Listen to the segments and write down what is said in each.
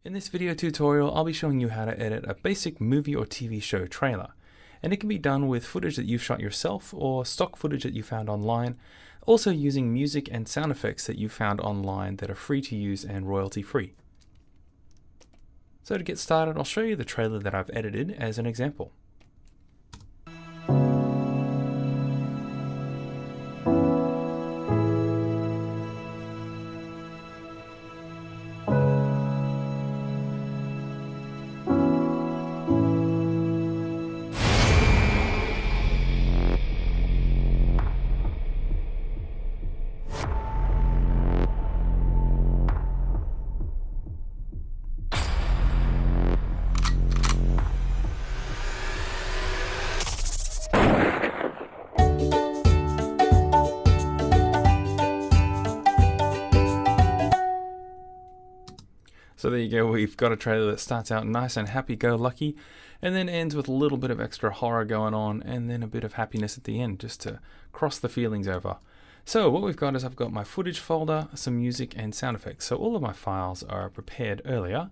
In this video tutorial, I'll be showing you how to edit a basic movie or TV show trailer. And it can be done with footage that you've shot yourself or stock footage that you found online, also using music and sound effects that you found online that are free to use and royalty free. So to get started, I'll show you the trailer that I've edited as an example. So there you go, we've got a trailer that starts out nice and happy-go-lucky and then ends with a little bit of extra horror going on and then a bit of happiness at the end just to cross the feelings over. So what we've got is I've got my footage folder, some music and sound effects. So all of my files are prepared earlier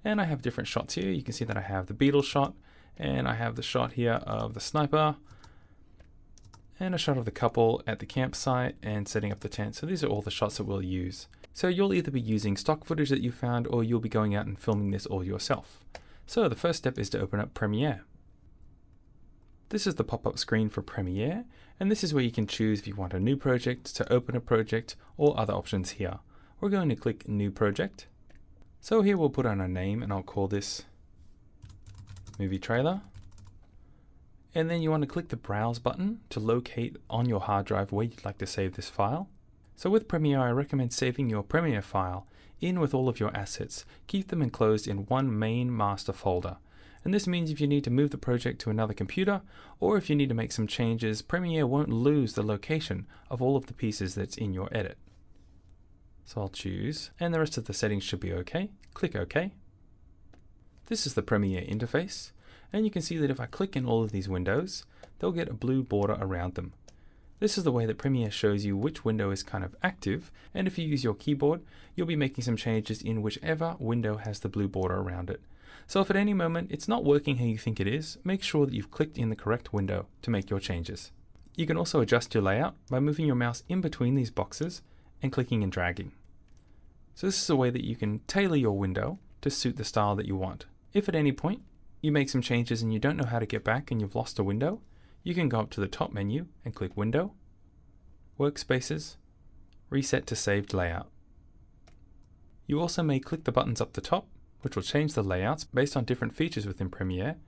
and I have different shots here. You can see that I have the Beatles shot and I have the shot here of the sniper and a shot of the couple at the campsite and setting up the tent. So these are all the shots that we'll use. So you'll either be using stock footage that you found or you'll be going out and filming this all yourself. So the first step is to open up Premiere. This is the pop-up screen for Premiere, and this is where you can choose if you want a new project, to open a project, or other options here. We're going to click New Project. So here we'll put on a name and I'll call this Movie Trailer. And then you want to click the Browse button to locate on your hard drive where you'd like to save this file. So with Premiere, I recommend saving your Premiere file in with all of your assets. Keep them enclosed in one main master folder. And this means if you need to move the project to another computer, or if you need to make some changes, Premiere won't lose the location of all of the pieces that's in your edit. So I'll choose, and the rest of the settings should be okay. Click OK. This is the Premiere interface, and you can see that if I click in all of these windows, they'll get a blue border around them. This is the way that Premiere shows you which window is kind of active, and if you use your keyboard, you'll be making some changes in whichever window has the blue border around it. So if at any moment it's not working how you think it is, make sure that you've clicked in the correct window to make your changes. You can also adjust your layout by moving your mouse in between these boxes and clicking and dragging. So this is a way that you can tailor your window to suit the style that you want. If at any point you make some changes and you don't know how to get back and you've lost a window, you can go up to the top menu and click Window, Workspaces, Reset to Saved Layout. You also may click the buttons up the top, which will change the layouts based on different features within Premiere.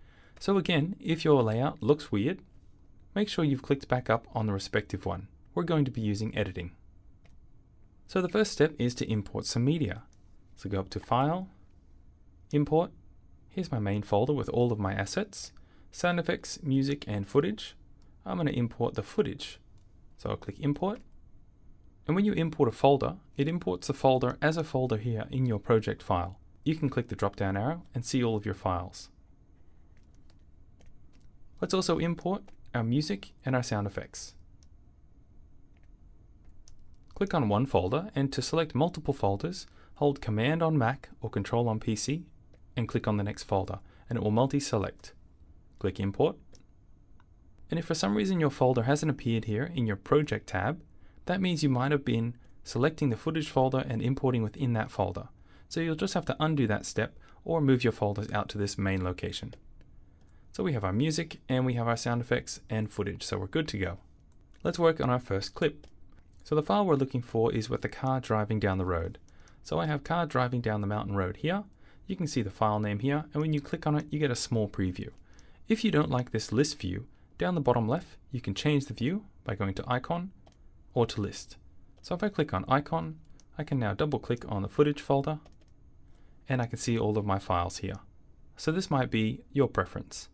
So again, if your layout looks weird, make sure you've clicked back up on the respective one. We're going to be using editing. So the first step is to import some media. So go up to File, Import. Here's my main folder with all of my assets. Sound effects, music, and footage. I'm going to import the footage. So I'll click Import. And when you import a folder, it imports the folder as a folder here in your project file. You can click the drop-down arrow and see all of your files. Let's also import our music and our sound effects. Click on one folder, and to select multiple folders, hold Command on Mac or Control on PC and click on the next folder, and it will multi-select. Click Import. And if for some reason your folder hasn't appeared here in your Project tab, that means you might have been selecting the footage folder and importing within that folder. So you'll just have to undo that step or move your folders out to this main location. So we have our music and we have our sound effects and footage, so we're good to go. Let's work on our first clip. So the file we're looking for is with the car driving down the road. So I have car driving down the mountain road here. You can see the file name here, and when you click on it, you get a small preview. If you don't like this list view, down the bottom left, you can change the view by going to Icon or to List. So if I click on Icon, I can now double click on the footage folder and I can see all of my files here. So this might be your preference.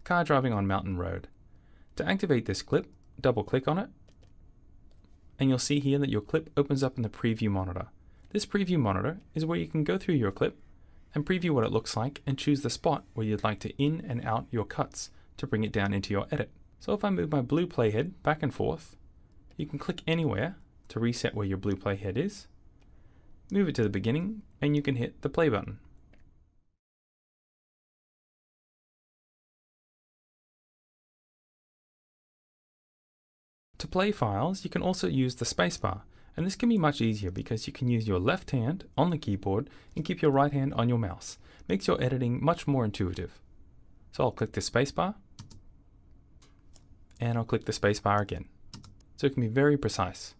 Car driving on mountain road. To activate this clip, double click on it and you'll see here that your clip opens up in the preview monitor. This preview monitor is where you can go through your clip and preview what it looks like and choose the spot where you'd like to in and out your cuts to bring it down into your edit. So if I move my blue playhead back and forth, you can click anywhere to reset where your blue playhead is. move it to the beginning, and you can hit the play button. To play files, you can also use the spacebar, and this can be much easier because you can use your left hand on the keyboard and keep your right hand on your mouse. Makes your editing much more intuitive. So I'll click the spacebar, and I'll click the spacebar again. So it can be very precise.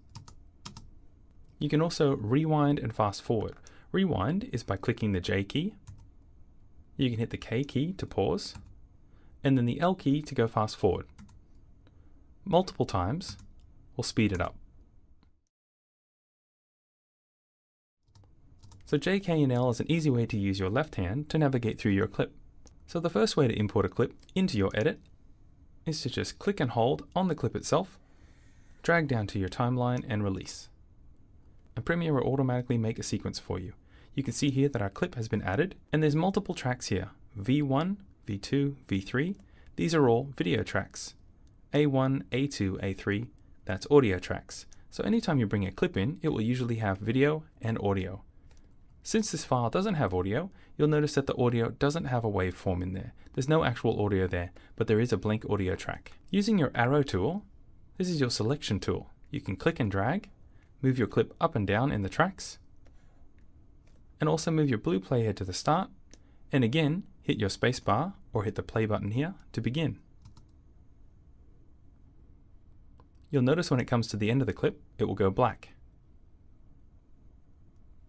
You can also rewind and fast forward. Rewind is by clicking the J key. You can hit the K key to pause, and then the L key to go fast forward. Multiple times will speed it up. So J, K, and L is an easy way to use your left hand to navigate through your clip. So the first way to import a clip into your edit is to just click and hold on the clip itself, drag down to your timeline, and release. And Premiere will automatically make a sequence for you. You can see here that our clip has been added, and there's multiple tracks here. V1, V2, V3. These are all video tracks. A1, A2, A3, that's audio tracks. So anytime you bring a clip in, it will usually have video and audio. Since this file doesn't have audio, you'll notice that the audio doesn't have a waveform in there. There's no actual audio there, but there is a blank audio track. Using your arrow tool, this is your selection tool. You can click and drag, move your clip up and down in the tracks, and also move your blue playhead to the start, and again, hit your spacebar or hit the play button here to begin. You'll notice when it comes to the end of the clip, it will go black.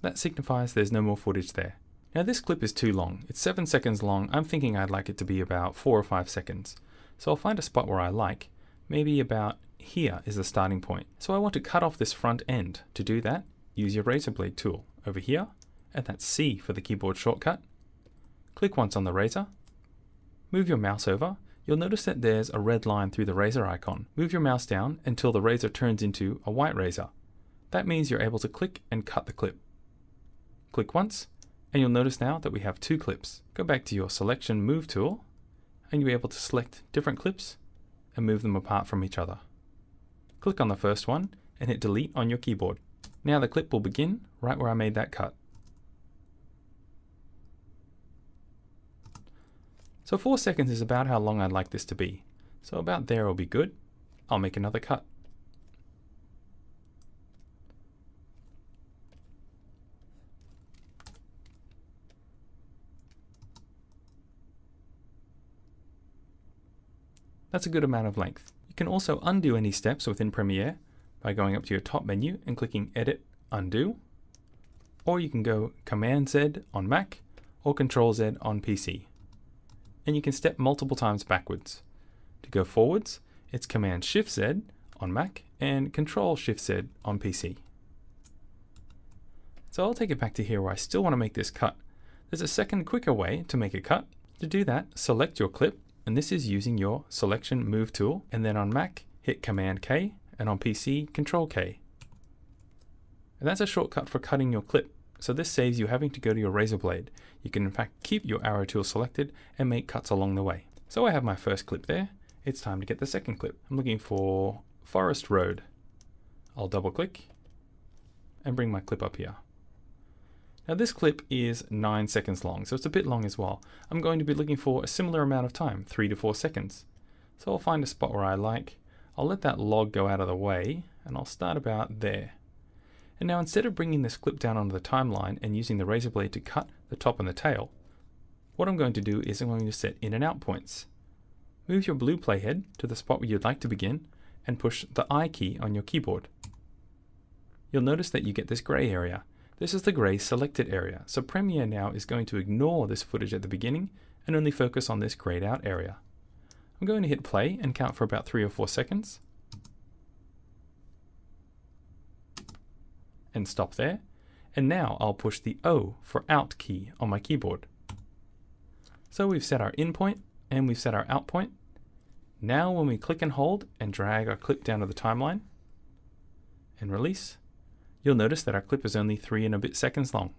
That signifies there's no more footage there. Now this clip is too long. It's 7 seconds long. I'm thinking I'd like it to be about 4 or 5 seconds. So I'll find a spot where I like. Maybe about here is the starting point. So I want to cut off this front end. To do that, use your razor blade tool over here, and that's C for the keyboard shortcut. Click once on the razor, move your mouse over. You'll notice that there's a red line through the razor icon. Move your mouse down until the razor turns into a white razor. That means you're able to click and cut the clip. Click once, and you'll notice now that we have 2 clips. Go back to your selection move tool, and you'll be able to select different clips and move them apart from each other. Click on the first one and hit delete on your keyboard. Now the clip will begin right where I made that cut. So 4 seconds is about how long I'd like this to be. So about there will be good. I'll make another cut. That's a good amount of length. You can also undo any steps within Premiere by going up to your top menu and clicking Edit, Undo. Or you can go Command Z on Mac or Control Z on PC. And you can step multiple times backwards. To go forwards, it's Command Shift Z on Mac and Control Shift Z on PC. So I'll take it back to here where I still want to make this cut. There's a second quicker way to make a cut. To do that, select your clip, and this is using your selection move tool, and then on Mac, hit Command K, and on PC, Control K. And that's a shortcut for cutting your clip. So this saves you having to go to your razor blade. You can in fact keep your arrow tool selected and make cuts along the way. So I have my first clip there. It's time to get the second clip. I'm looking for Forest Road. I'll double click and bring my clip up here. Now this clip is 9 seconds long, so it's a bit long as well. I'm going to be looking for a similar amount of time, 3 to 4 seconds. So I'll find a spot where I like. I'll let that log go out of the way, and I'll start about there. And now instead of bringing this clip down onto the timeline and using the razor blade to cut the top and the tail, what I'm going to do is I'm going to set in and out points. Move your blue playhead to the spot where you'd like to begin and push the I key on your keyboard. You'll notice that you get this gray area. This is the gray selected area, so Premiere now is going to ignore this footage at the beginning and only focus on this grayed out area. I'm going to hit play and count for about 3 or 4 seconds. And stop there. And now I'll push the O for out key on my keyboard. So we've set our in point and we've set our out point. Now when we click and hold and drag our clip down to the timeline and release, you'll notice that our clip is only 3 and a bit seconds long.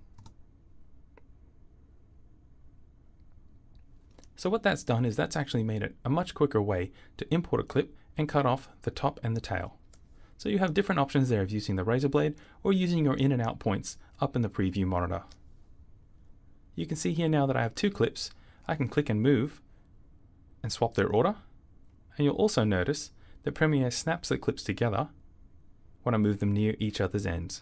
So what that's done is that's actually made it a much quicker way to import a clip and cut off the top and the tail. So you have different options there of using the razor blade or using your in and out points up in the preview monitor. You can see here now that I have 2 clips. I can click and move and swap their order. And you'll also notice that Premiere snaps the clips together when I move them near each other's ends.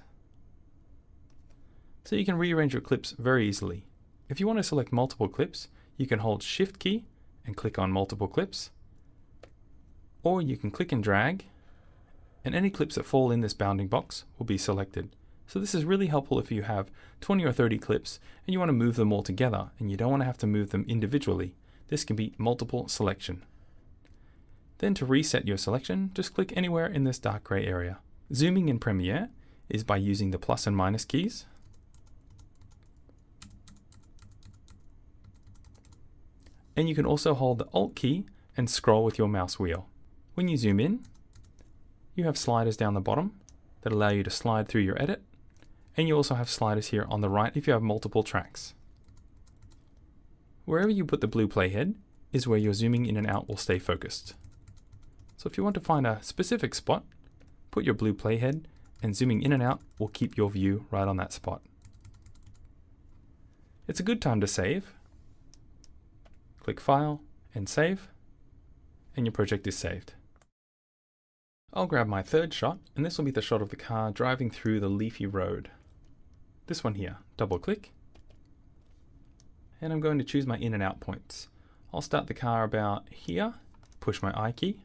So you can rearrange your clips very easily. If you want to select multiple clips, you can hold Shift key and click on multiple clips. Or you can click and drag, and any clips that fall in this bounding box will be selected. So this is really helpful if you have 20 or 30 clips and you want to move them all together and you don't want to have to move them individually. This can be multiple selection. Then to reset your selection, just click anywhere in this dark gray area. Zooming in Premiere is by using the plus and minus keys. And you can also hold the Alt key and scroll with your mouse wheel. When you zoom in, you have sliders down the bottom that allow you to slide through your edit. And you also have sliders here on the right if you have multiple tracks. Wherever you put the blue playhead is where your zooming in and out will stay focused. So if you want to find a specific spot, put your blue playhead, and zooming in and out will keep your view right on that spot. It's a good time to save. Click File and Save, and your project is saved. I'll grab my third shot, and this will be the shot of the car driving through the leafy road. This one here, double click, and I'm going to choose my in and out points. I'll start the car about here, push my I key,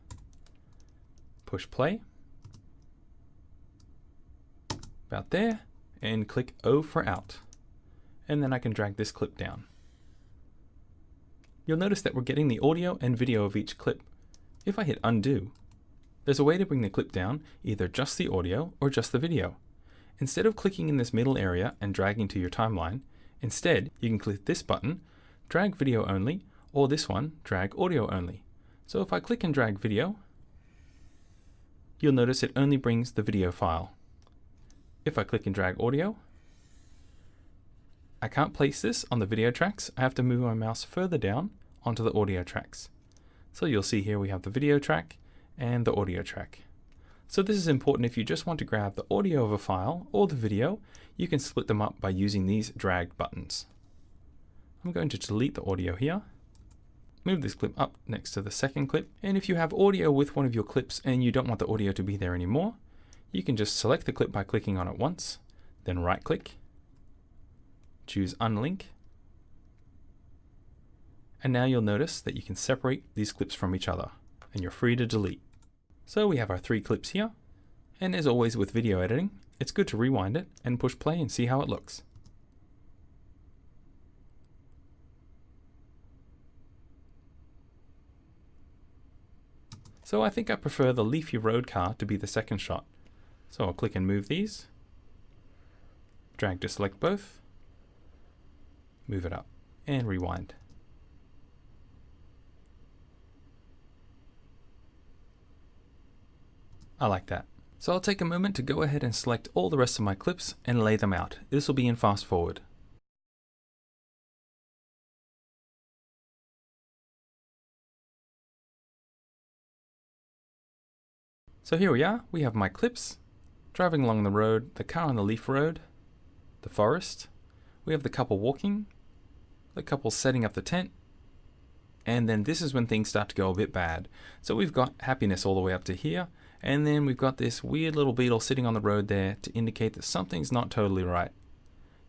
push play, about there, and click O for out. And then I can drag this clip down. You'll notice that we're getting the audio and video of each clip. If I hit undo, there's a way to bring the clip down, either just the audio or just the video. Instead of clicking in this middle area and dragging to your timeline, instead you can click this button, drag video only, or this one, drag audio only. So if I click and drag video, you'll notice it only brings the video file. If I click and drag audio, I can't place this on the video tracks. I have to move my mouse further down onto the audio tracks. So you'll see here we have the video track and the audio track. So this is important if you just want to grab the audio of a file or the video, you can split them up by using these drag buttons. I'm going to delete the audio here, move this clip up next to the second clip, and if you have audio with one of your clips and you don't want the audio to be there anymore, you can just select the clip by clicking on it once, then right click, choose Unlink, and now you'll notice that you can separate these clips from each other, and you're free to delete. So we have our 3 clips here, and as always with video editing, it's good to rewind it and push play and see how it looks. So I think I prefer the leafy road car to be the second shot. So I'll click and move these, drag to select both, move it up, and rewind. I like that. So I'll take a moment to go ahead and select all the rest of my clips and lay them out. This will be in fast forward. So here we are, we have my clips, driving along the road, the car on the leaf road, the forest, we have the couple walking, the couple setting up the tent, and then this is when things start to go a bit bad. So we've got happiness all the way up to here, and then we've got this weird little beetle sitting on the road there to indicate that something's not totally right.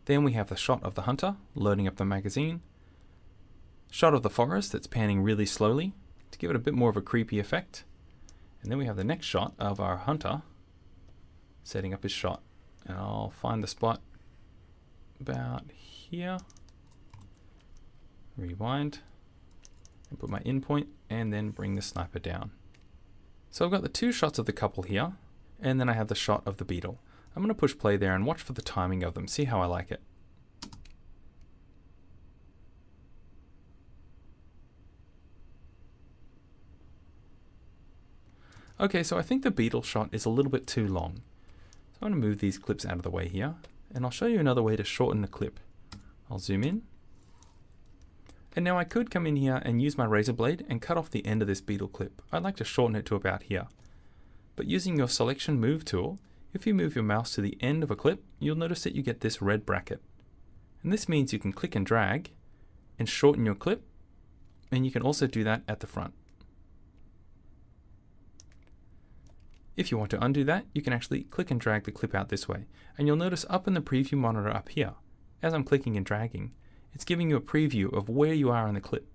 Then we have the shot of the hunter loading up the magazine, shot of the forest that's panning really slowly to give it a bit more of a creepy effect. And then we have the next shot of our hunter setting up his shot. And I'll find the spot about here, rewind, and put my in point, and then bring the sniper down. So I've got the 2 shots of the couple here, and then I have the shot of the beetle. I'm going to push play there and watch for the timing of them, see how I like it. Okay, so I think the beetle shot is a little bit too long. So I'm going to move these clips out of the way here, and I'll show you another way to shorten the clip. I'll zoom in. And now I could come in here and use my razor blade and cut off the end of this beetle clip. I'd like to shorten it to about here. But using your selection move tool, if you move your mouse to the end of a clip, you'll notice that you get this red bracket. And this means you can click and drag and shorten your clip, and you can also do that at the front. If you want to undo that, you can actually click and drag the clip out this way. And you'll notice up in the preview monitor up here, as I'm clicking and dragging, it's giving you a preview of where you are in the clip.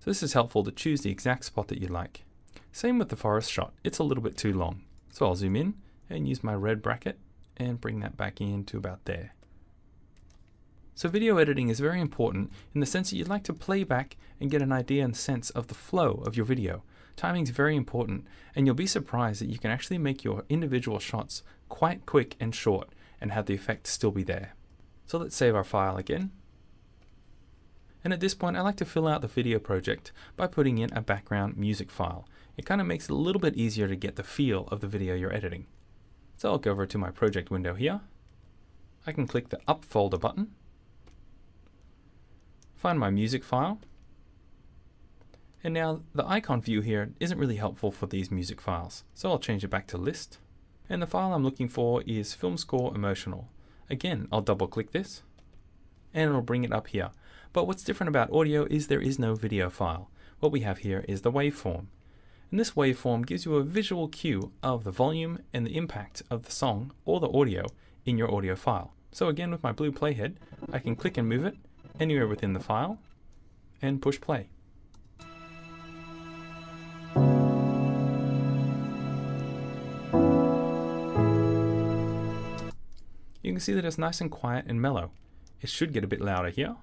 So this is helpful to choose the exact spot that you like. Same with the forest shot, it's a little bit too long. So I'll zoom in and use my red bracket and bring that back in to about there. So video editing is very important in the sense that you'd like to play back and get an idea and sense of the flow of your video. Timing is very important, and you'll be surprised that you can actually make your individual shots quite quick and short and have the effect still be there. So let's save our file again. And at this point, I like to fill out the video project by putting in a background music file. It kind of makes it a little bit easier to get the feel of the video you're editing. So I'll go over to my project window here. I can click the Up folder button, find my music file, and now the icon view here isn't really helpful for these music files. So I'll change it back to list. And the file I'm looking for is film score emotional. Again, I'll double click this and it'll bring it up here. But what's different about audio is there is no video file. What we have here is the waveform. And this waveform gives you a visual cue of the volume and the impact of the song or the audio in your audio file. So again, with my blue playhead, I can click and move it anywhere within the file and push play. You can see that it's nice and quiet and mellow. It should get a bit louder here.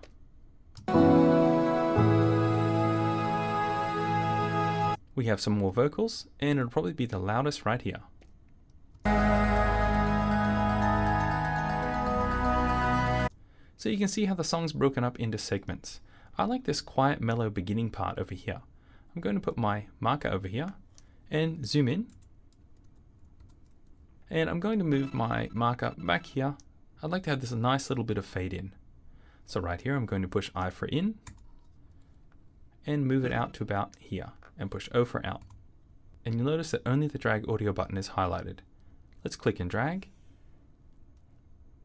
We have some more vocals, and it'll probably be the loudest right here. So you can see how the song's broken up into segments. I like this quiet, mellow beginning part over here. I'm going to put my marker over here and zoom in. And I'm going to move my marker back here. I'd like to have this nice little bit of fade in. So right here, I'm going to push I for in and move it out to about here and push O for out. And you'll notice that only the drag audio button is highlighted. Let's click and drag.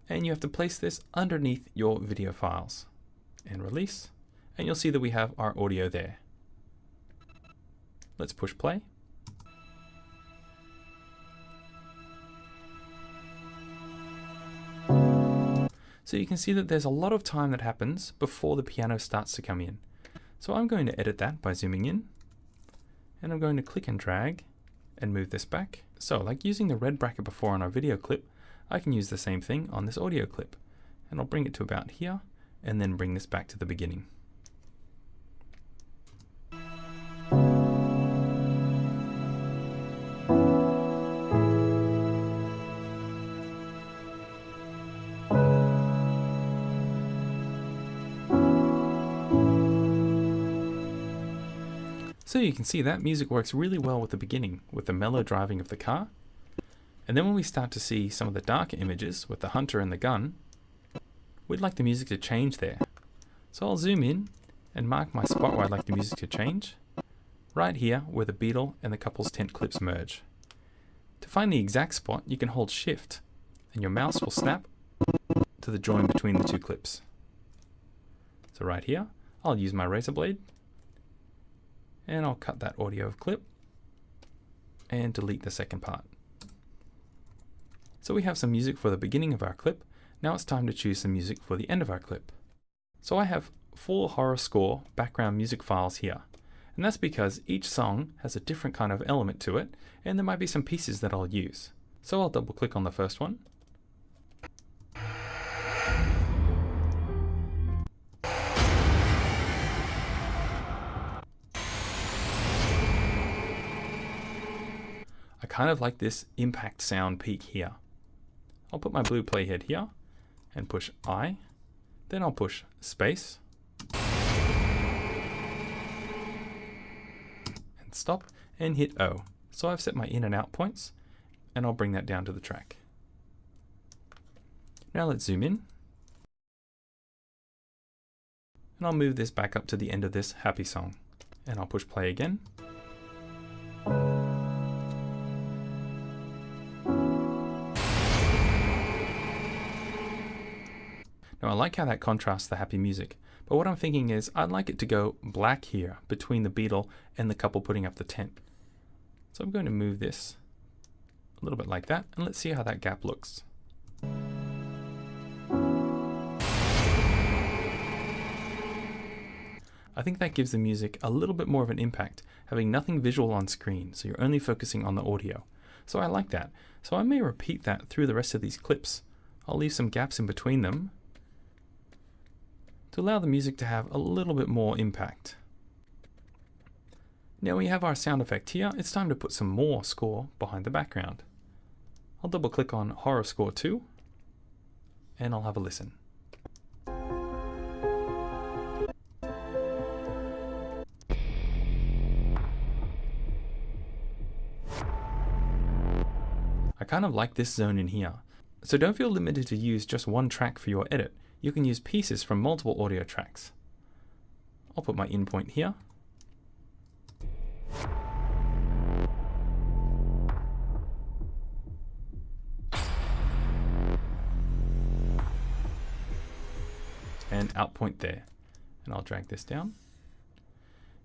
And you have to place this underneath your video files and release. And you'll see that we have our audio there. Let's push play. So you can see that there's a lot of time that happens before the piano starts to come in. So I'm going to edit that by zooming in, and I'm going to click and drag and move this back. So like using the red bracket before on our video clip, I can use the same thing on this audio clip. And I'll bring it to about here, and then bring this back to the beginning. So you can see that music works really well with the beginning, with the mellow driving of the car. And then when we start to see some of the darker images with the hunter and the gun, we'd like the music to change there. So I'll zoom in and mark my spot where I'd like the music to change, right here where the beetle and the couple's tent clips merge. To find the exact spot, you can hold Shift, and your mouse will snap to the join between the two clips. So right here, I'll use my razor blade, and I'll cut that audio clip and delete the second part. So we have some music for the beginning of our clip. Now it's time to choose some music for the end of our clip. So I have 4 horror score background music files here. And that's because each song has a different kind of element to it, and there might be some pieces that I'll use. So I'll double click on the first one. I kind of like this impact sound peak here. I'll put my blue playhead here and push I, then I'll push space and stop and hit O. So I've set my in and out points, and I'll bring that down to the track. Now let's zoom in, and I'll move this back up to the end of this happy song, and I'll push play again. Now I like how that contrasts the happy music, but what I'm thinking is I'd like it to go black here between the beetle and the couple putting up the tent. So I'm going to move this a little bit like that, and let's see how that gap looks. I think that gives the music a little bit more of an impact, having nothing visual on screen, so you're only focusing on the audio. So I like that. So I may repeat that through the rest of these clips. I'll leave some gaps in between them to allow the music to have a little bit more impact. Now we have our sound effect here. It's time to put some more score behind the background. I'll double click on Horror Score 2 and I'll have a listen. I kind of like this zone in here. So don't feel limited to use just one track for your edit. You can use pieces from multiple audio tracks. I'll put my in point here. And out point there. And I'll drag this down.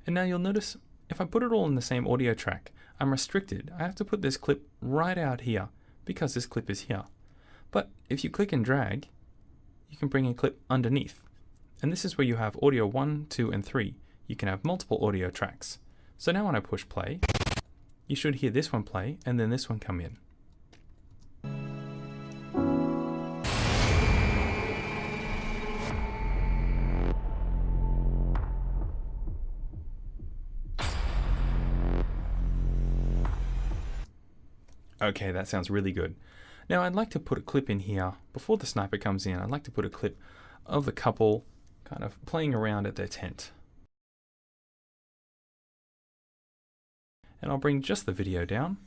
And now you'll notice if I put it all in the same audio track, I'm restricted. I have to put this clip right out here because this clip is here. But if you click and drag, you can bring a clip underneath. And this is where you have audio 1, 2, and 3. You can have multiple audio tracks. So now when I push play, you should hear this one play and then this one come in. Okay, that sounds really good. Now I'd like to put a clip in here before the sniper comes in. I'd like to put a clip of the couple kind of playing around at their tent. And I'll bring just the video down.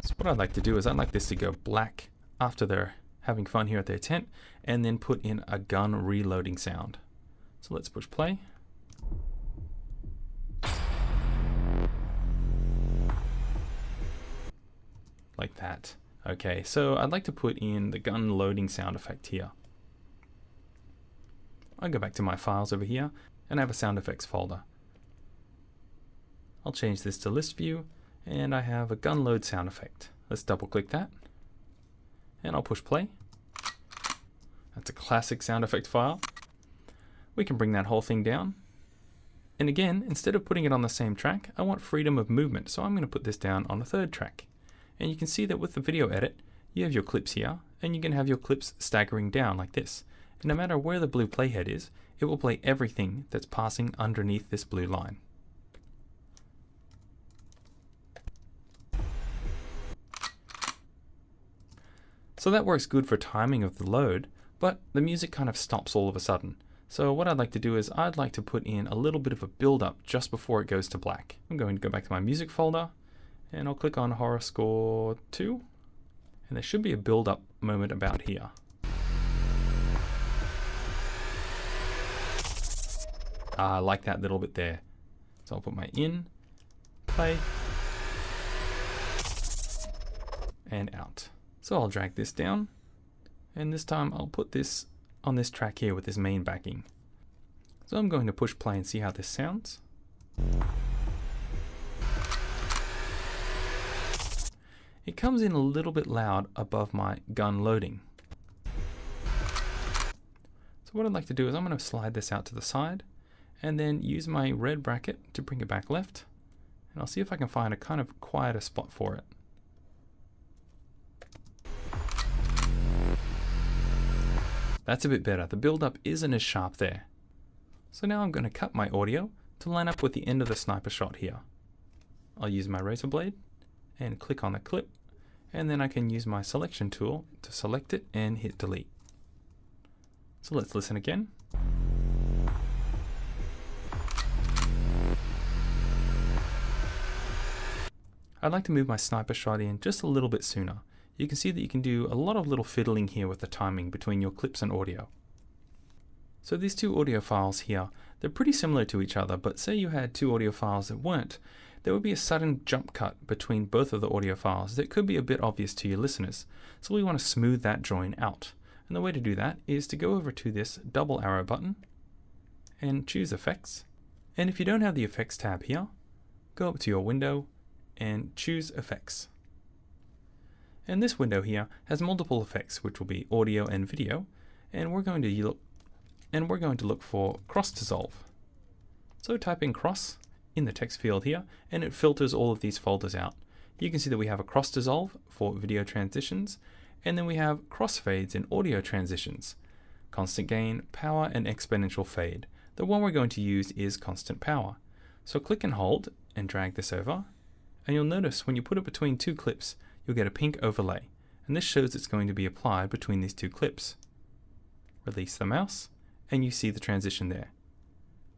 So what I'd like to do is I'd like this to go black after they're having fun here at their tent, and then put in a gun reloading sound. So let's push play. Like that. Okay, so I'd like to put in the gun loading sound effect here. I'll go back to my files over here and I have a sound effects folder. I'll change this to list view and I have a gun load sound effect. Let's double click that and I'll push play. That's a classic sound effect file. We can bring that whole thing down. And again, instead of putting it on the same track, I want freedom of movement. So I'm going to put this down on a third track. And you can see that with the video edit, you have your clips here, and you can have your clips staggering down like this. And no matter where the blue playhead is, it will play everything that's passing underneath this blue line. So that works good for timing of the load, but the music kind of stops all of a sudden. So what I'd like to do is I'd like to put in a little bit of a build up just before it goes to black. I'm going to go back to my music folder, and I'll click on Horror Score 2, and there should be a build-up moment about here. I like that little bit there. So I'll put my in, play, and out. So I'll drag this down, and this time I'll put this on this track here with this main backing. So I'm going to push play and see how this sounds. It comes in a little bit loud above my gun loading. So what I'd like to do is I'm going to slide this out to the side and then use my red bracket to bring it back left. And I'll see if I can find a kind of quieter spot for it. That's a bit better. The build-up isn't as sharp there. So now I'm going to cut my audio to line up with the end of the sniper shot here. I'll use my razor blade and click on the clip, and then I can use my selection tool to select it and hit delete. So let's listen again. I'd like to move my sniper shot in just a little bit sooner. You can see that you can do a lot of little fiddling here with the timing between your clips and audio. So these two audio files here, they're pretty similar to each other, but say you had two audio files that weren't, there would be a sudden jump cut between both of the audio files that could be a bit obvious to your listeners. So we want to smooth that join out. And the way to do that is to go over to this double arrow button and choose Effects. And if you don't have the Effects tab here, go up to your window and choose Effects. And this window here has multiple effects, which will be audio and video, and we're going to look for cross dissolve. So type in cross in the text field here, and it filters all of these folders out. You can see that we have a cross dissolve for video transitions, and then we have crossfades in audio transitions, constant gain, power, and exponential fade. The one we're going to use is constant power. So click and hold and drag this over, and you'll notice when you put it between two clips, you'll get a pink overlay, and this shows it's going to be applied between these two clips. Release the mouse, and you see the transition there.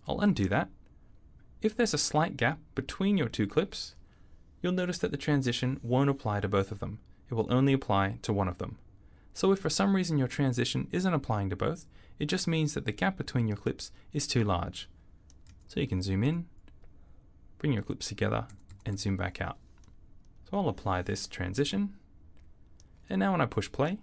I'll undo that. If there's a slight gap between your two clips, you'll notice that the transition won't apply to both of them. It will only apply to one of them. So if for some reason your transition isn't applying to both, it just means that the gap between your clips is too large. So you can zoom in, bring your clips together, and zoom back out. So I'll apply this transition, and now when I push play,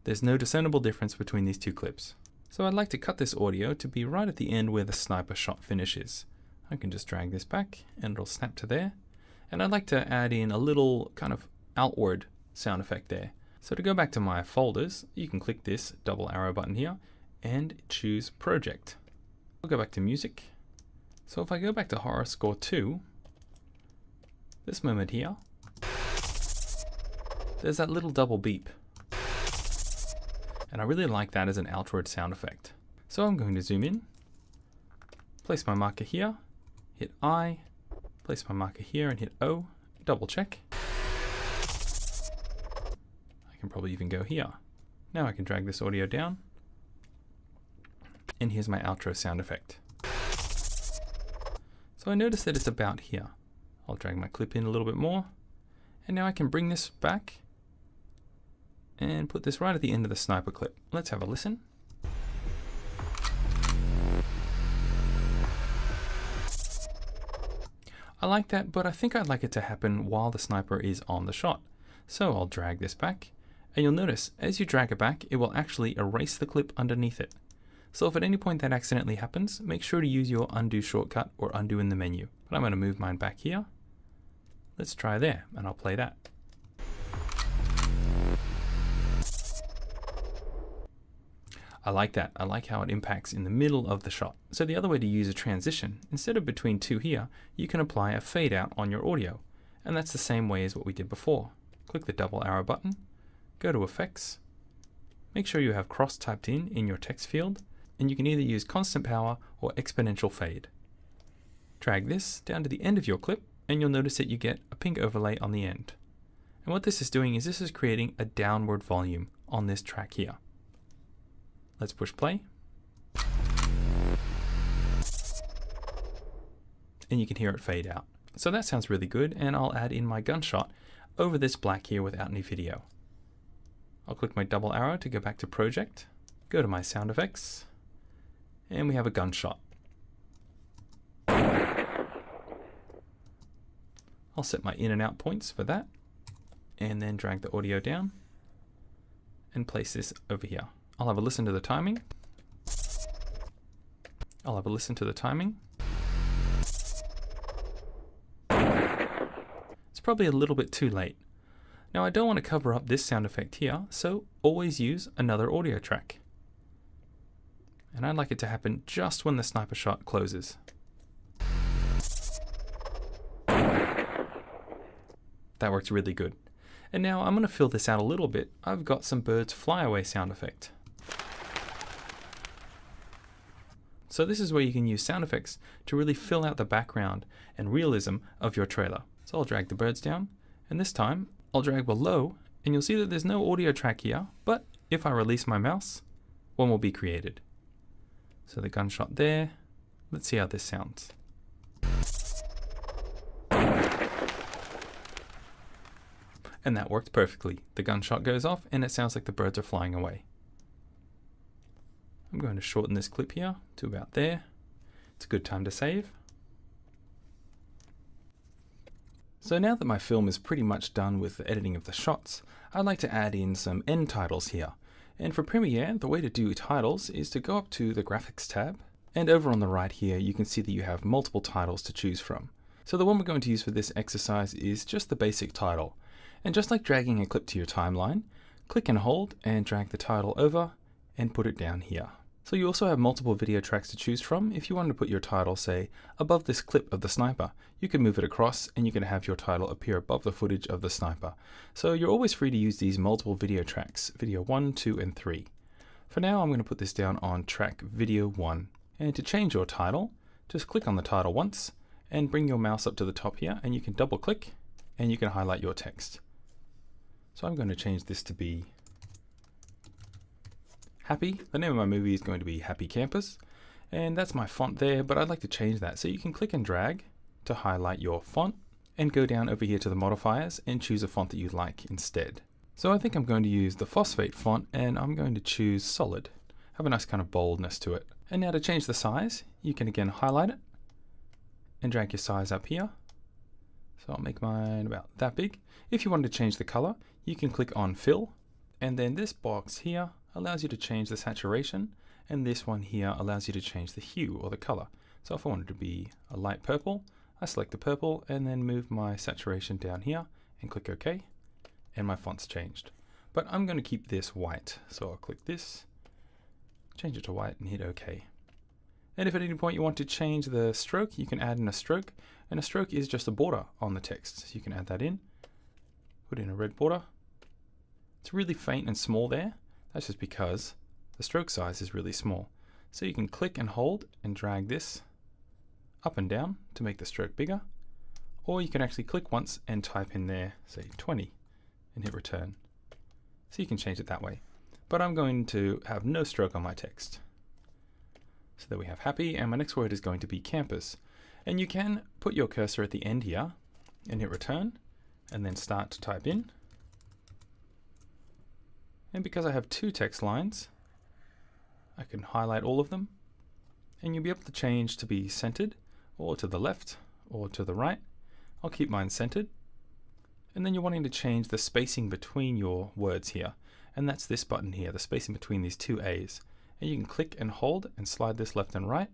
there's no discernible difference between these two clips. So I'd like to cut this audio to be right at the end where the sniper shot finishes. I can just drag this back and it'll snap to there. And I'd like to add in a little kind of outward sound effect there. So to go back to my folders, you can click this double arrow button here and choose Project. I'll go back to Music. So if I go back to Horror Score 2, this moment here, there's that little double beep. And I really like that as an outward sound effect. So I'm going to zoom in, place my marker here, hit I, place my marker here and hit O, double check. I can probably even go here. Now I can drag this audio down, and here's my outro sound effect. So I notice that it's about here. I'll drag my clip in a little bit more, and now I can bring this back and put this right at the end of the sniper clip. Let's have a listen. I like that, but I think I'd like it to happen while the sniper is on the shot. So I'll drag this back, and you'll notice as you drag it back, it will actually erase the clip underneath it. So if at any point that accidentally happens, make sure to use your undo shortcut or undo in the menu. But I'm going to move mine back here. Let's try there, and I'll play that. I like that. I like how it impacts in the middle of the shot. So the other way to use a transition, instead of between two here, you can apply a fade out on your audio. And that's the same way as what we did before. Click the double arrow button, go to Effects, make sure you have cross typed in your text field, and you can either use constant power or exponential fade. Drag this down to the end of your clip, and you'll notice that you get a pink overlay on the end. And what this is doing is this is creating a downward volume on this track here. Let's push play. And you can hear it fade out. So that sounds really good, and I'll add in my gunshot over this black here without any video. I'll click my double arrow to go back to Project, go to my sound effects, and we have a gunshot. I'll set my in and out points for that, and then drag the audio down and place this over here. I'll have a listen to the timing. I'll have a listen to the timing. It's probably a little bit too late. Now I don't want to cover up this sound effect here, so always use another audio track. And I'd like it to happen just when the sniper shot closes. That works really good. And now I'm going to fill this out a little bit. I've got some birds fly away sound effect. So this is where you can use sound effects to really fill out the background and realism of your trailer. So I'll drag the birds down, and this time I'll drag below, and you'll see that there's no audio track here, but if I release my mouse, one will be created. So the gunshot there, let's see how this sounds. And that worked perfectly. The gunshot goes off and it sounds like the birds are flying away. I'm going to shorten this clip here to about there. It's a good time to save. So now that my film is pretty much done with the editing of the shots, I'd like to add in some end titles here. And for Premiere, the way to do titles is to go up to the Graphics tab, and over on the right here you can see that you have multiple titles to choose from. So the one we're going to use for this exercise is just the basic title. And just like dragging a clip to your timeline, click and hold and drag the title over and put it down here. So you also have multiple video tracks to choose from. If you wanted to put your title, say, above this clip of the sniper, you can move it across and you can have your title appear above the footage of the sniper. So you're always free to use these multiple video tracks, video 1, 2, and 3. For now, I'm going to put this down on track video 1. And to change your title, just click on the title once and bring your mouse up to the top here, and you can double click and you can highlight your text. So I'm going to change this to be Happy. The name of my movie is going to be Happy Campers, and that's my font there, but I'd like to change that. So you can click and drag to highlight your font and go down over here to the modifiers and choose a font that you like instead. So I think I'm going to use the Phosphate font, and I'm going to choose Solid. Have a nice kind of boldness to it. And now to change the size, you can again highlight it and drag your size up here. So I'll make mine about that big. If you wanted to change the color, you can click on Fill, and then this box here allows you to change the saturation, and this one here allows you to change the hue or the color. So if I wanted to be a light purple, I select the purple and then move my saturation down here and click OK, and my font's changed. But I'm going to keep this white, so I'll click this, change it to white, and hit OK. And if at any point you want to change the stroke, you can add in a stroke, and a stroke is just a border on the text. So you can add that in, put in a red border. It's really faint and small there. That's just because the stroke size is really small. So you can click and hold and drag this up and down to make the stroke bigger, or you can actually click once and type in there, say 20, and hit return. So you can change it that way. But I'm going to have no stroke on my text. So there we have happy, and my next word is going to be campus. And you can put your cursor at the end here and hit return, and then start to type in. And because I have two text lines, I can highlight all of them, and you'll be able to change to be centered, or to the left, or to the right. I'll keep mine centered. And then you're wanting to change the spacing between your words here, and that's this button here, the spacing between these two A's. And you can click and hold and slide this left and right,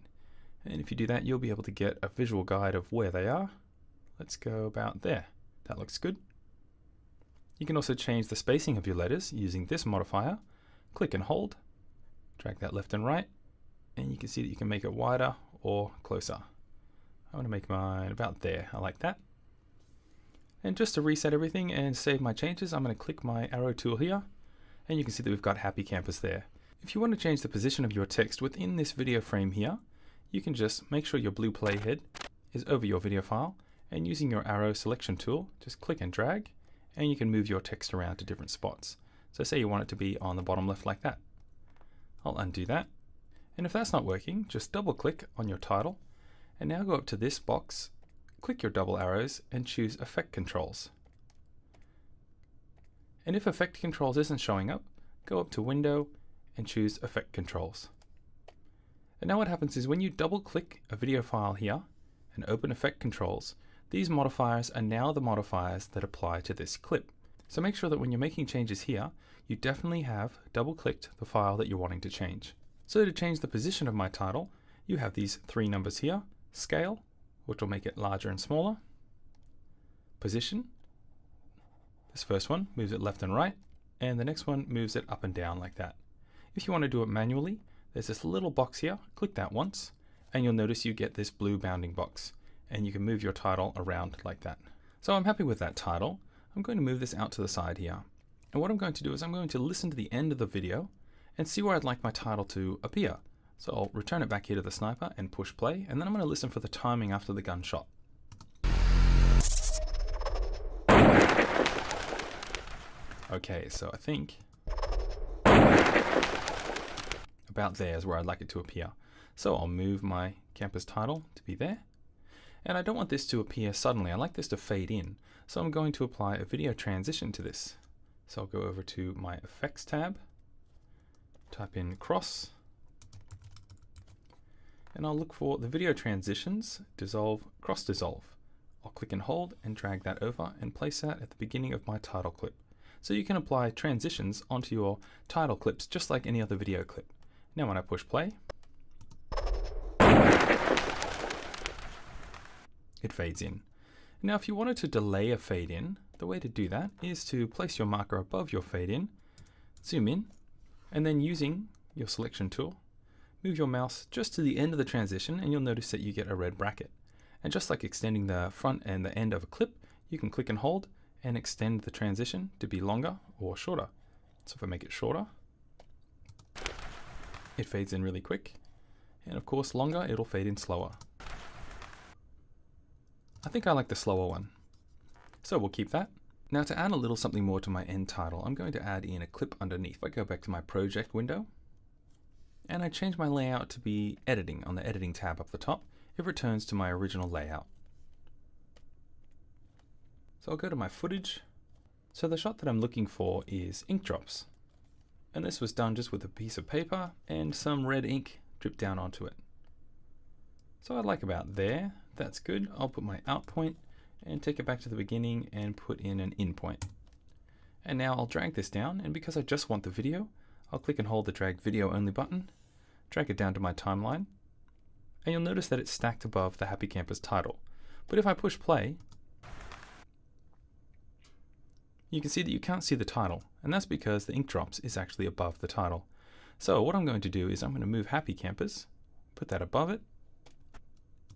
and if you do that, you'll be able to get a visual guide of where they are. Let's go about there. That looks good. You can also change the spacing of your letters using this modifier. Click and hold, drag that left and right, and you can see that you can make it wider or closer. I want to make mine about there. I like that. And just to reset everything and save my changes, I'm going to click my arrow tool here, and you can see that we've got Happy Campus there. If you want to change the position of your text within this video frame here, you can just make sure your blue playhead is over your video file, and using your arrow selection tool, just click and drag, and you can move your text around to different spots. So say you want it to be on the bottom left like that. I'll undo that. And if that's not working, just double click on your title, and now go up to this box, click your double arrows, and choose Effect Controls. And if Effect Controls isn't showing up, go up to Window and choose Effect Controls. And now what happens is when you double click a video file here and open Effect Controls, these modifiers are now the modifiers that apply to this clip. So make sure that when you're making changes here, you definitely have double clicked the file that you're wanting to change. So to change the position of my title, you have these three numbers here: scale, which will make it larger and smaller; position, this first one moves it left and right, and the next one moves it up and down like that. If you want to do it manually, there's this little box here. Click that once, and you'll notice you get this blue bounding box, and you can move your title around like that. So I'm happy with that title. I'm going to move this out to the side here. And what I'm going to do is I'm going to listen to the end of the video and see where I'd like my title to appear. So I'll return it back here to the sniper and push play, and then I'm going to listen for the timing after the gunshot. Okay, so I think about there is where I'd like it to appear. So I'll move my campus title to be there. And I don't want this to appear suddenly. I like this to fade in. So I'm going to apply a video transition to this. So I'll go over to my Effects tab, type in cross, and I'll look for the video transitions, dissolve, cross dissolve. I'll click and hold and drag that over and place that at the beginning of my title clip. So you can apply transitions onto your title clips just like any other video clip. Now when I push play, it fades in. Now if you wanted to delay a fade in, the way to do that is to place your marker above your fade in, zoom in, and then using your selection tool, move your mouse just to the end of the transition and you'll notice that you get a red bracket. And just like extending the front and the end of a clip, you can click and hold and extend the transition to be longer or shorter. So if I make it shorter, it fades in really quick. And of course longer, it'll fade in slower. I think I like the slower one. So we'll keep that. Now to add a little something more to my end title, I'm going to add in a clip underneath. If I go back to my project window, and I change my layout to be editing on the editing tab up the top, it returns to my original layout. So I'll go to my footage. So the shot that I'm looking for is ink drops. And this was done just with a piece of paper and some red ink dripped down onto it. So I'd like about there. That's good. I'll put my out point and take it back to the beginning and put in an in point. And now I'll drag this down, and because I just want the video, I'll click and hold the drag video only button, drag it down to my timeline, and you'll notice that it's stacked above the Happy Campers title. But if I push play, you can see that you can't see the title, and that's because the ink drops is actually above the title. So what I'm going to do is I'm going to move Happy Campers, put that above it,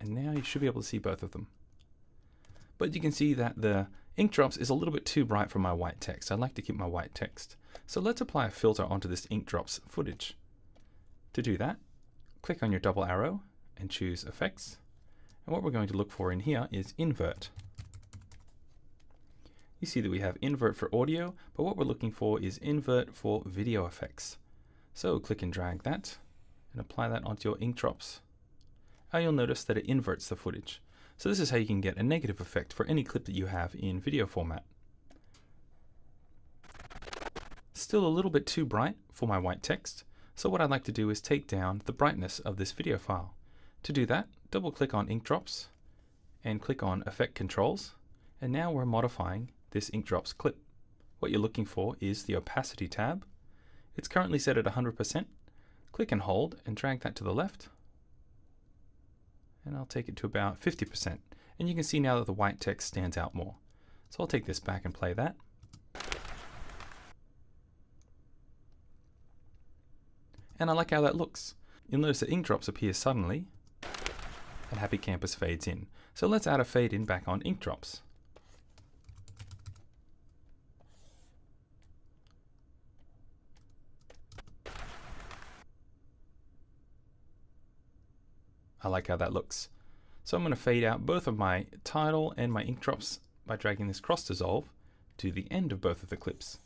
and now you should be able to see both of them. But you can see that the ink drops is a little bit too bright for my white text. I'd like to keep my white text. So let's apply a filter onto this ink drops footage. To do that, click on your double arrow and choose Effects. And what we're going to look for in here is Invert. You see that we have Invert for audio, but what we're looking for is Invert for video effects. So click and drag that and apply that onto your ink drops. And you'll notice that it inverts the footage. So this is how you can get a negative effect for any clip that you have in video format. Still a little bit too bright for my white text, so what I'd like to do is take down the brightness of this video file. To do that, double click on ink drops and click on Effect Controls, and now we're modifying this ink drops clip. What you're looking for is the opacity tab. It's currently set at 100%. Click and hold and drag that to the left, and I'll take it to about 50%. And you can see now that the white text stands out more. So I'll take this back and play that. And I like how that looks. You'll notice that ink drops appear suddenly and Happy Campers fades in. So let's add a fade in back on ink drops. I like how that looks. So I'm going to fade out both of my title and my ink drops by dragging this cross dissolve to the end of both of the clips.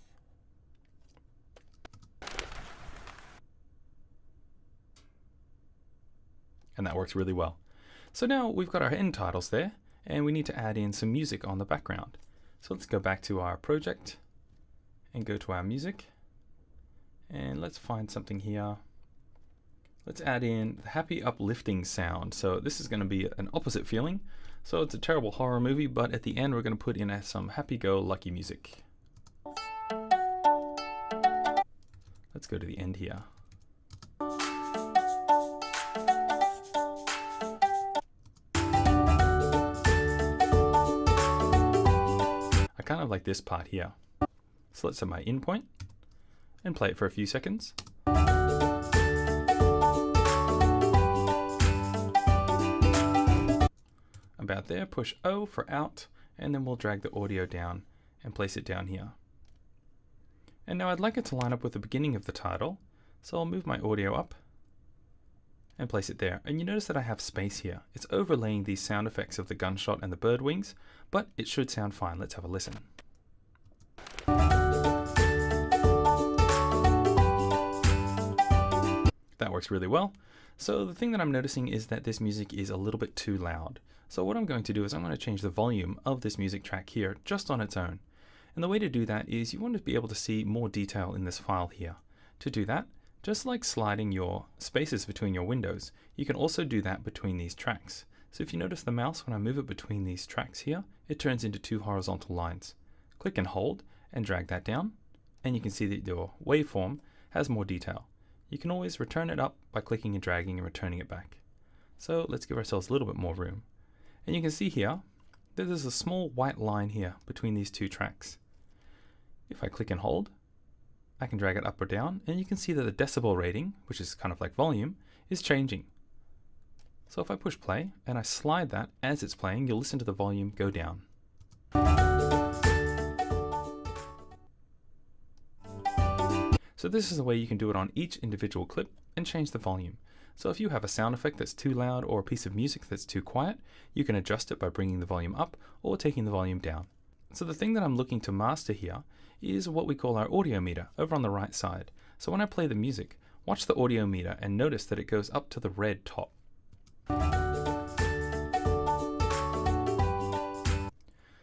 And that works really well. So now we've got our end titles there, and we need to add in some music on the background. So let's go back to our project and go to our music, and let's find something here. Let's add in the happy uplifting sound. So this is going to be an opposite feeling. So it's a terrible horror movie, but at the end we're going to put in some happy-go-lucky music. Let's go to the end here. I kind of like this part here. So let's set my in point and play it for a few seconds. About there, push O for out, and then we'll drag the audio down and place it down here. And now I'd like it to line up with the beginning of the title, so I'll move my audio up and place it there. And you notice that I have space here. It's overlaying these sound effects of the gunshot and the bird wings, but it should sound fine. Let's have a listen. That works really well. So the thing that I'm noticing is that this music is a little bit too loud. So what I'm going to do is I'm going to change the volume of this music track here just on its own. And the way to do that is you want to be able to see more detail in this file here. To do that, Just like sliding your spaces between your windows, you can also do that between these tracks. So if you notice the mouse, when I move it between these tracks here, it turns into two horizontal lines. Click and hold and drag that down, and you can see that your waveform has more detail. You can always return it up by clicking and dragging and returning it back. So let's give ourselves a little bit more room. And you can see here that there's a small white line here between these two tracks. If I click and hold, I can drag it up or down, and you can see that the decibel rating, which is kind of like volume, is changing. So if I push play and I slide that as it's playing, you'll listen to the volume go down. So this is the way you can do it on each individual clip and change the volume. So if you have a sound effect that's too loud or a piece of music that's too quiet, you can adjust it by bringing the volume up or taking the volume down. So the thing that I'm looking to master here is what we call our audio meter over on the right side. So when I play the music, watch the audio meter and notice that it goes up to the red top.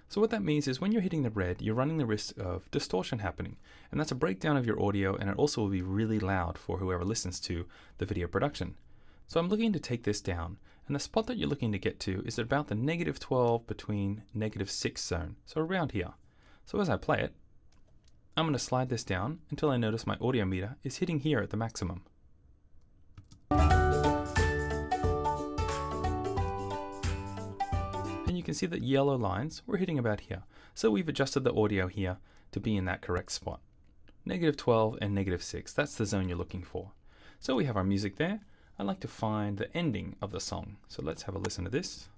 So what that means is when you're hitting the red, you're running the risk of distortion happening, and that's a breakdown of your audio, and it also will be really loud for whoever listens to the video production. So I'm looking to take this down, and the spot that you're looking to get to is about the -12 between -6 zone, so around here. So as I play it, I'm going to slide this down until I notice my audio meter is hitting here at the maximum. And you can see that yellow lines we're hitting about here. So we've adjusted the audio here to be in that correct spot. -12 and -6, that's the zone you're looking for. So we have our music there. I'd like to find the ending of the song. So let's have a listen to this.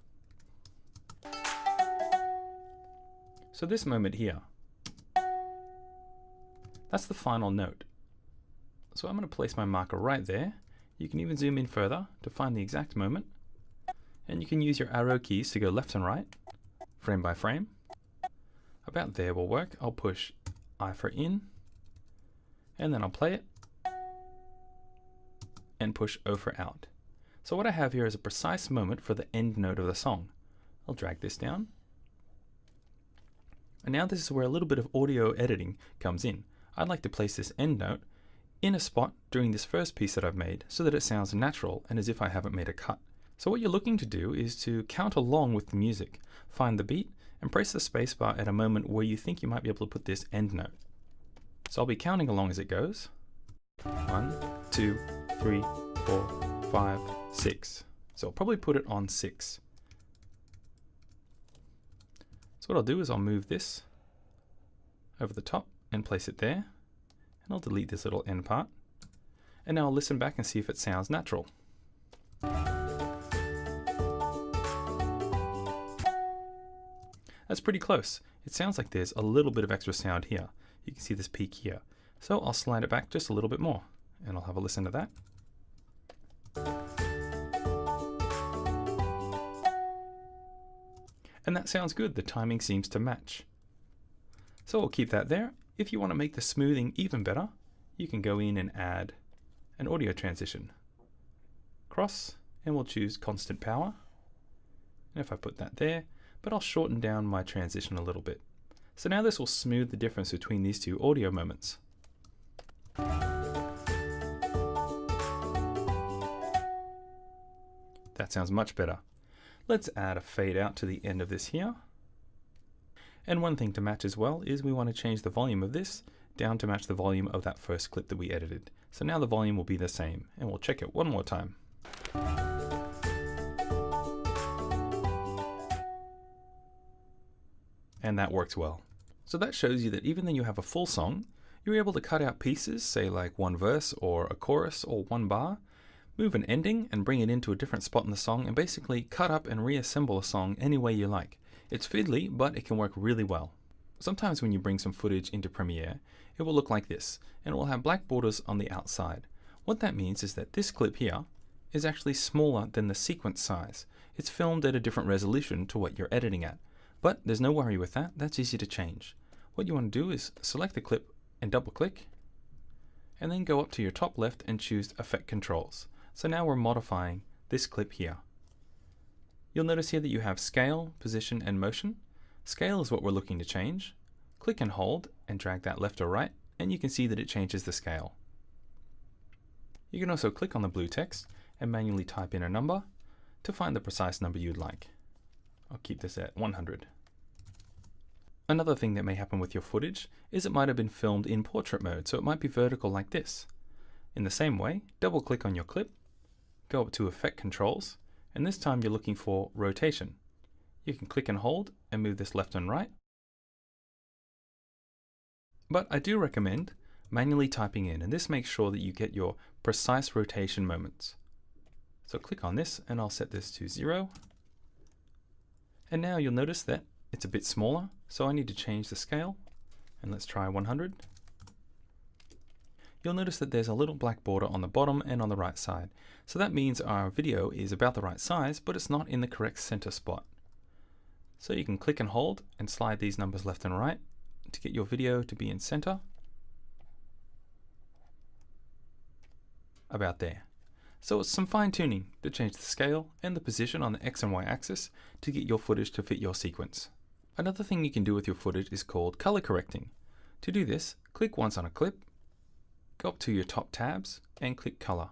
So this moment here, that's the final note. So I'm going to place my marker right there. You can even zoom in further to find the exact moment. And you can use your arrow keys to go left and right, frame by frame. About there will work. I'll push I for in, and then I'll play it, and push O for out. So what I have here is a precise moment for the end note of the song. I'll drag this down. And now this is where a little bit of audio editing comes in. I'd like to place this end note in a spot during this first piece that I've made so that it sounds natural and as if I haven't made a cut. So what you're looking to do is to count along with the music, find the beat, and press the spacebar at a moment where you think you might be able to put this end note. So I'll be counting along as it goes. 1, 2, 3, 4, 5, 6. So I'll probably put it on 6. So what I'll do is I'll move this over the top and place it there. And I'll delete this little end part. And now I'll listen back and see if it sounds natural. That's pretty close. It sounds like there's a little bit of extra sound here. You can see this peak here. So I'll slide it back just a little bit more, and I'll have a listen to that. And that sounds good. The timing seems to match. So we'll keep that there. If you want to make the smoothing even better, you can go in and add an audio transition. Cross, and we'll choose constant power. And if I put that there, but I'll shorten down my transition a little bit. So now this will smooth the difference between these two audio moments. That sounds much better. Let's add a fade out to the end of this here. And one thing to match as well is we want to change the volume of this down to match the volume of that first clip that we edited. So now the volume will be the same, and we'll check it one more time. And that works well. So that shows you that even though you have a full song, you're able to cut out pieces, say like one verse or a chorus or one bar, move an ending and bring it into a different spot in the song, and basically cut up and reassemble a song any way you like. It's fiddly, but it can work really well. Sometimes when you bring some footage into Premiere, it will look like this, and it will have black borders on the outside. What that means is that this clip here is actually smaller than the sequence size. It's filmed at a different resolution to what you're editing at. But there's no worry with that, that's easy to change. What you want to do is select the clip and double click, and then go up to your top left and choose Effect Controls. So now we're modifying this clip here. You'll notice here that you have Scale, Position, and Motion. Scale is what we're looking to change. Click and hold and drag that left or right, and you can see that it changes the scale. You can also click on the blue text and manually type in a number to find the precise number you'd like. I'll keep this at 100. Another thing that may happen with your footage is it might have been filmed in portrait mode, so it might be vertical like this. In the same way, double click on your clip, go up to Effect Controls, and this time you're looking for Rotation. You can click and hold and move this left and right. But I do recommend manually typing in, and this makes sure that you get your precise rotation moments. So click on this and I'll set this to 0. And now you'll notice that it's a bit smaller, so I need to change the scale, and let's try 100. You'll notice that there's a little black border on the bottom and on the right side. So that means our video is about the right size, but it's not in the correct center spot. So you can click and hold and slide these numbers left and right to get your video to be in center. About there. So it's some fine tuning to change the scale and the position on the X and Y axis to get your footage to fit your sequence. Another thing you can do with your footage is called color correcting. To do this, click once on a clip, go up to your top tabs and click color.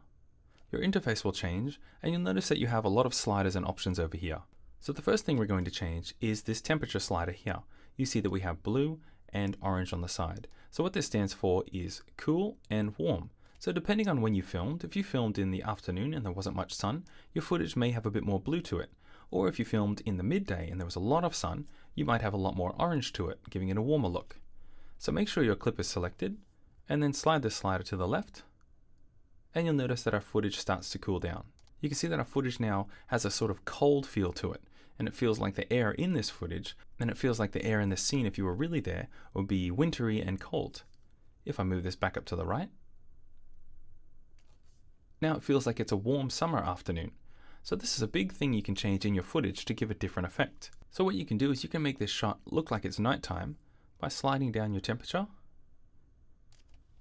Your interface will change and you'll notice that you have a lot of sliders and options over here. So the first thing we're going to change is this temperature slider here. You see that we have blue and orange on the side. So what this stands for is cool and warm. So depending on when you filmed, if you filmed in the afternoon and there wasn't much sun, your footage may have a bit more blue to it. Or if you filmed in the midday and there was a lot of sun, you might have a lot more orange to it, giving it a warmer look. So make sure your clip is selected, and then slide this slider to the left, and you'll notice that our footage starts to cool down. You can see that our footage now has a sort of cold feel to it, and it feels like the air in this footage, and it feels like the air in this scene, if you were really there, would be wintry and cold. If I move this back up to the right, now it feels like it's a warm summer afternoon. So this is a big thing you can change in your footage to give a different effect. So what you can do is you can make this shot look like it's nighttime by sliding down your temperature,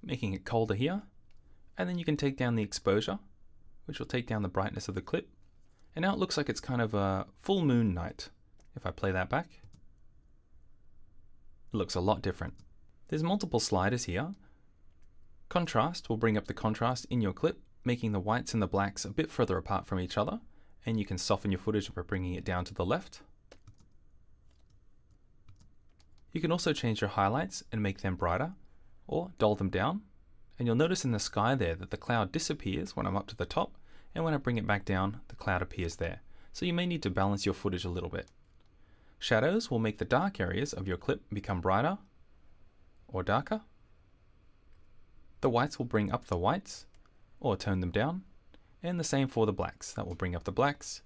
making it colder here, and then you can take down the exposure, which will take down the brightness of the clip. And now it looks like it's kind of a full moon night. If I play that back, it looks a lot different. There's multiple sliders here. Contrast will bring up the contrast in your clip, making the whites and the blacks a bit further apart from each other, and you can soften your footage by bringing it down to the left. You can also change your highlights and make them brighter, or dull them down, and you'll notice in the sky there that the cloud disappears when I'm up to the top, and when I bring it back down, the cloud appears there. So you may need to balance your footage a little bit. Shadows will make the dark areas of your clip become brighter or darker. The whites will bring up the whites or tone them down, and the same for the blacks. That will bring up the blacks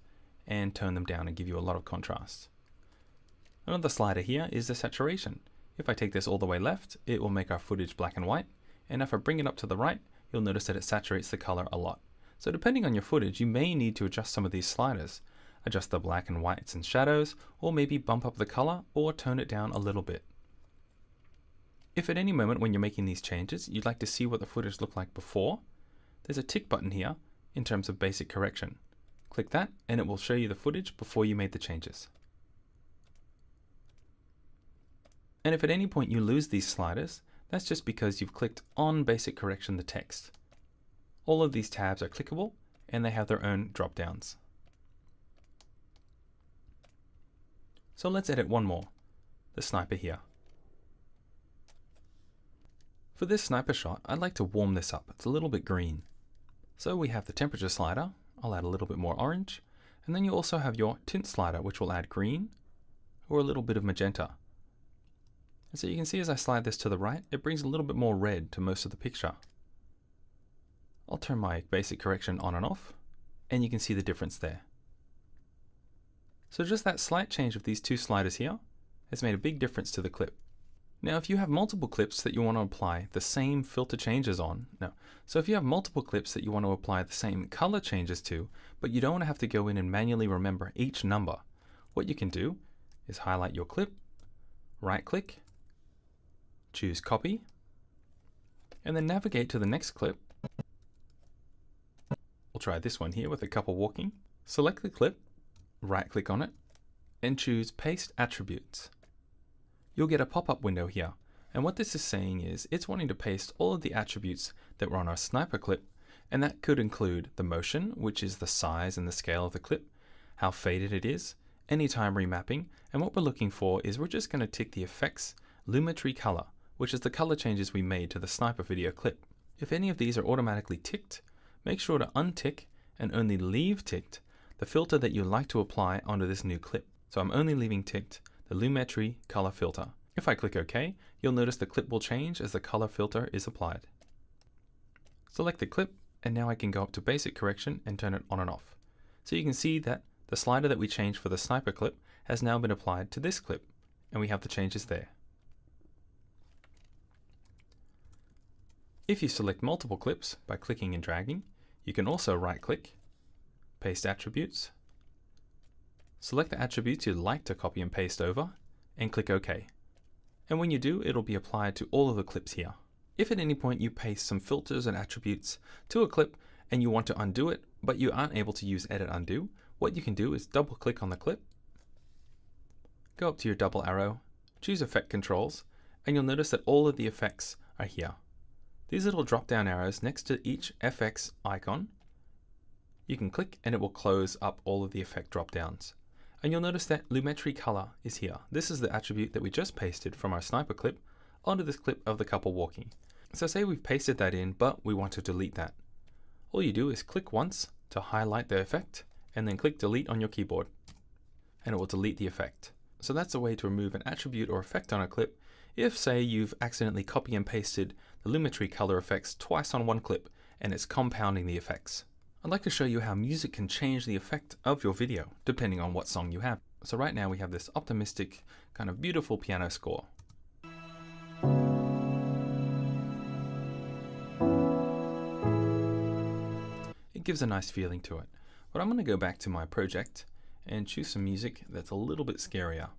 and tone them down and give you a lot of contrast. Another slider here is the saturation. If I take this all the way left, it will make our footage black and white, and if I bring it up to the right, you'll notice that it saturates the color a lot. So depending on your footage, you may need to adjust some of these sliders. Adjust the black and whites and shadows, or maybe bump up the color or tone it down a little bit. If at any moment when you're making these changes, you'd like to see what the footage looked like before, there's a tick button here in terms of basic correction. Click that and it will show you the footage before you made the changes. And if at any point you lose these sliders, that's just because you've clicked on basic correction the text. All of these tabs are clickable and they have their own drop downs. So let's edit one more, the sniper here. For this sniper shot, I'd like to warm this up. It's a little bit green. So we have the temperature slider. I'll add a little bit more orange. And then you also have your tint slider, which will add green or a little bit of magenta. And so you can see as I slide this to the right, it brings a little bit more red to most of the picture. I'll turn my basic correction on and off, and you can see the difference there. So just that slight change of these two sliders here has made a big difference to the clip. Now if you have multiple clips that you want to apply the same filter changes on, so if you have multiple clips that you want to apply the same color changes to, but you don't want to have to go in and manually remember each number, what you can do is highlight your clip, right click, choose copy, and then navigate to the next clip. We'll try this one here with a couple walking. Select the clip, right click on it, and choose paste attributes. You'll get a pop-up window here, and what this is saying is it's wanting to paste all of the attributes that were on our sniper clip And that could include the motion, which is the size and the scale of the clip, how faded it is, any time remapping, and what we're looking for is we're just going to tick the effects lumetri color, which is the color changes we made to the sniper video clip. If any of these are automatically ticked, make sure to untick and only leave ticked the filter that you like to apply onto this new clip. So I'm only leaving ticked the lumetri color filter. If I click OK, you'll notice the clip will change as the color filter is applied. Select the clip, and now I can go up to basic correction and turn it on and off. So you can see that the slider that we changed for the sniper clip has now been applied to this clip, and we have the changes there. If you select multiple clips by clicking and dragging, you can also right-click, paste attributes, select the attributes you'd like to copy and paste over, and click OK. And when you do, it'll be applied to all of the clips here. If at any point you paste some filters and attributes to a clip and you want to undo it, but you aren't able to use Edit Undo, what you can do is double click on the clip, go up to your double arrow, choose Effect Controls, and you'll notice that all of the effects are here. These little drop down arrows next to each FX icon, you can click and it will close up all of the effect drop downs. And you'll notice that lumetri color is here. This is the attribute that we just pasted from our sniper clip onto this clip of the couple walking. So say we've pasted that in, but we want to delete that. All you do is click once to highlight the effect, and then click delete on your keyboard, and it will delete the effect. So that's a way to remove an attribute or effect on a clip if, say, you've accidentally copy and pasted the lumetri color effects twice on one clip and it's compounding the effects. I'd like to show you how music can change the effect of your video depending on what song you have. So right now we have this optimistic, kind of beautiful piano score. It gives a nice feeling to it. But I'm going to go back to my project and choose some music that's a little bit scarier.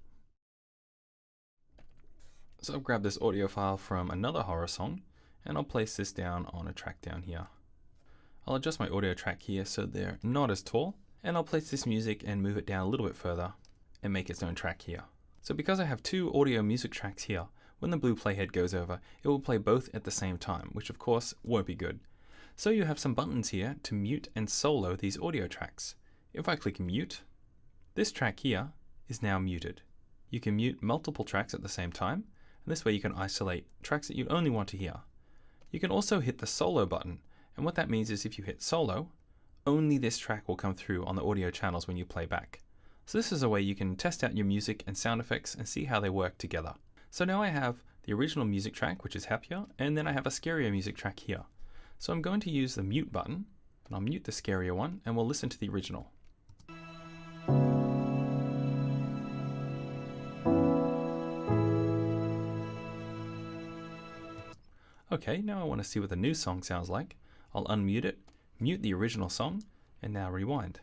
So I've grabbed this audio file from another horror song, and I'll place this down on a track down here. I'll adjust my audio track here so they're not as tall, and I'll place this music and move it down a little bit further and make its own track here. So because I have two audio music tracks here, when the blue playhead goes over, it will play both at the same time, which of course won't be good. So you have some buttons here to mute and solo these audio tracks. If I click mute, this track here is now muted. You can mute multiple tracks at the same time, and this way you can isolate tracks that you only want to hear. You can also hit the solo button, and what that means is if you hit solo, only this track will come through on the audio channels when you play back. So this is a way you can test out your music and sound effects and see how they work together. So now I have the original music track, which is happier, and then I have a scarier music track here. So I'm going to use the mute button, and I'll mute the scarier one, and we'll listen to the original. Okay, now I want to see what the new song sounds like. I'll unmute it, mute the original song, and now rewind.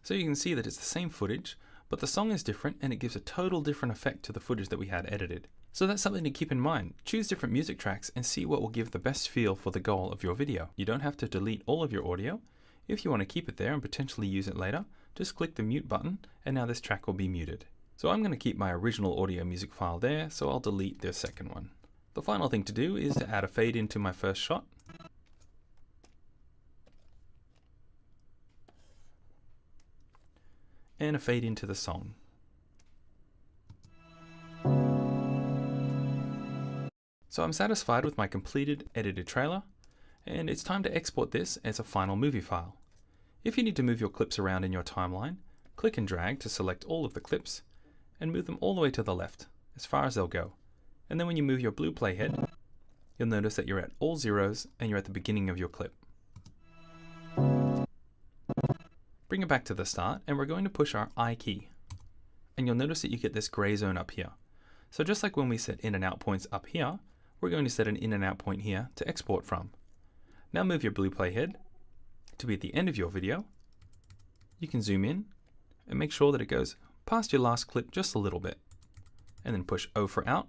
So you can see that it's the same footage, but the song is different and it gives a total different effect to the footage that we had edited. So that's something to keep in mind. Choose different music tracks and see what will give the best feel for the goal of your video. You don't have to delete all of your audio. If you want to keep it there and potentially use it later, just click the mute button and now this track will be muted. So I'm going to keep my original audio music file there, so I'll delete the second one. The final thing to do is to add a fade into my first shot. And a fade into the song. So I'm satisfied with my completed edited trailer, and it's time to export this as a final movie file. If you need to move your clips around in your timeline, click and drag to select all of the clips and move them all the way to the left, as far as they'll go. And then when you move your blue playhead, you'll notice that you're at all zeros and you're at the beginning of your clip. Bring it back to the start, and we're going to push our I key. And you'll notice that you get this gray zone up here. So just like when we set in and out points up here, we're going to set an in and out point here to export from. Now move your blue playhead to be at the end of your video. You can zoom in and make sure that it goes past your last clip just a little bit. And then push O for out,